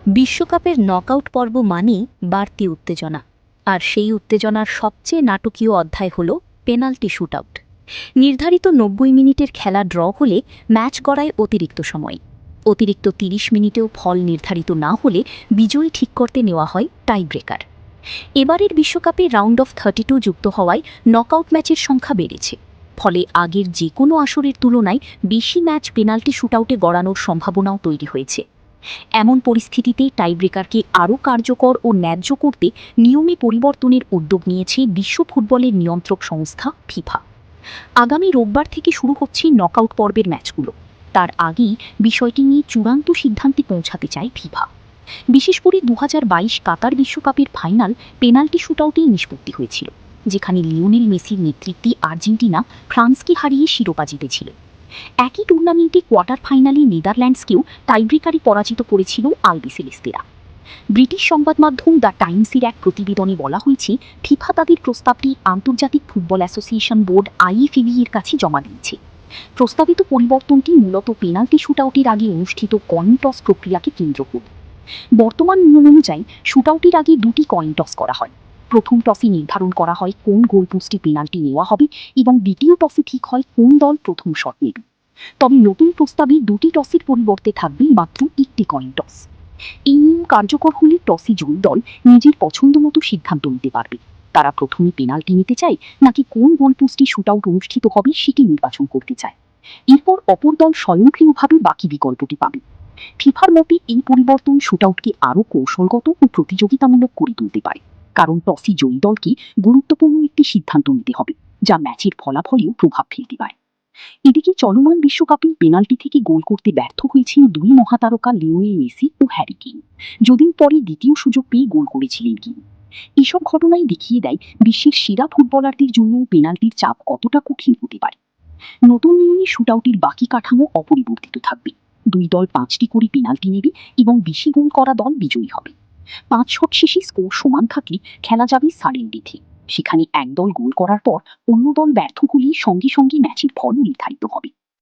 বিশ্বকাপের নকআউট পর্ব মানেই বাড়তি উত্তেজনা, আর সেই উত্তেজনার সবচেয়ে নাটকীয় অধ্যায় হল পেনাল্টি শুটআউট। নির্ধারিত ৯০ মিনিটের খেলা ড্র হলে ম্যাচ গড়ায় অতিরিক্ত সময়। অতিরিক্ত ৩০ মিনিটেও ফল নির্ধারিত না হলে বিজয়ী ঠিক করতে নেওয়া হয় টাই ব্রেকার। এবারের বিশ্বকাপে রাউন্ড অফ 32 যুক্ত হওয়ায় নকআউট ম্যাচের সংখ্যা বেড়েছে। ফলে আগের যে কোনো আসরের তুলনায় বেশি ম্যাচ পেনাল্টি শুটআউটে গড়ানোর সম্ভাবনাও তৈরি হয়েছে। এমন পরিস্থিতিতে টাইব্রেকারকে আরও কার্যকর ও ন্যায্য করতে নিয়মে পরিবর্তনের উদ্যোগ নিয়েছে বিশ্ব ফুটবলের নিয়ন্ত্রক সংস্থা ফিফা। আগামী রোববার থেকে শুরু হচ্ছে নকআউট পর্বের ম্যাচগুলো। তার আগেই বিষয়টি নিয়ে চূড়ান্ত সিদ্ধান্তে পৌঁছাতে চায় ফিফা। বিশেষ করে ২০২২ কাতার বিশ্বকাপের ফাইনাল পেনাল্টি শুটআউটেই নিষ্পত্তি হয়েছিল, যেখানে লিওনেল মেসির নেতৃত্বে আর্জেন্টিনা ফ্রান্সকে হারিয়ে শিরোপা জিতেছিল। একই টুর্নামেন্টে কোয়ার্টার ফাইনালে নেদারল্যান্ডসকেও টাইব্রেকারে পরাজিত করেছিল আলবিসেলেস্তেরা। ব্রিটিশ সংবাদ মাধ্যম দ্য টাইমসের এক প্রতিবেদনে বলা হয়েছে, ফিফা তাদের প্রস্তাবটি আন্তর্জাতিক ফুটবল অ্যাসোসিয়েশন বোর্ড আইএফএবি এর কাছে জমা দিয়েছে। প্রস্তাবিত পরিবর্তনটি মূলত পেনাল্টি শুটআউটের আগে অনুষ্ঠিত কয়েন টস প্রক্রিয়াকে কেন্দ্র করে। বর্তমান নিয়ম অনুযায়ী শুটআউটের আগে দুটি কয়েন টস করা হয়। প্রথম টসে নির্ধারণ করা হয় কোন গোলপোস্টে পেনাল্টি নেওয়া হবে এবং দ্বিতীয় টসে ঠিক হয় কোন দল প্রথম শট নেবে। তবে নতুন প্রস্তাবে দুটি টসের পরিবর্তে থাকবে মাত্র একটি কয়েন টস। এই নিয়ম কার্যকর হলে টসে জয়ী দল নিজের পছন্দ মতো সিদ্ধান্ত নিতে পারবে। তারা প্রথমে পেনাল্টি নিতে চায় নাকি কোন গোলপোস্টে শুটআউট অনুষ্ঠিত হবে সেটি নির্বাচন করতে চায়। এরপর অপর দল স্বয়ংক্রিয়ভাবে বাকি বিকল্পটি পাবে। ফিফার মতে এই পরিবর্তন শুটআউটকে আরও কৌশলগত ও প্রতিযোগিতামূলক করে তুলতে পারে, কারণ টসে জয়ী দলকে গুরুত্বপূর্ণ একটি সিদ্ধান্ত নিতে হবে যা ম্যাচের ফলাফলেও প্রভাব ফেলতে পারে। এদিকে চলমান বিশ্বকাপে পেনাল্টি থেকে গোল করতে ব্যর্থ হয়েছেন দুই মহাতারকা লিওনেল মেসি ও হ্যারি কেইন। যদিও পরে দ্বিতীয় সুযোগ পেয়ে গোল করেছিলেন কেইন। এসব ঘটনাই দেখিয়ে দেয় বিশ্বের সেরা ফুটবলারদের জন্য পেনাল্টির চাপ কতটা কঠিন হতে পারে। নতুন নিয়মে শুটআউটের বাকি কাঠামো অপরিবর্তিত থাকবে। দুই দল 5টি করে পেনাল্টি নেবে এবং বেশি গোল করা দল বিজয়ী হবে। 5 শট শেষে স্কোর সমান থাকলে খেলা যাবে সাডেন ডেথে। সেখানে এক দল গোল করার পর অন্য দল ব্যর্থ হলে সঙ্গে সঙ্গে ম্যাচের ফল নির্ধারিত হবে।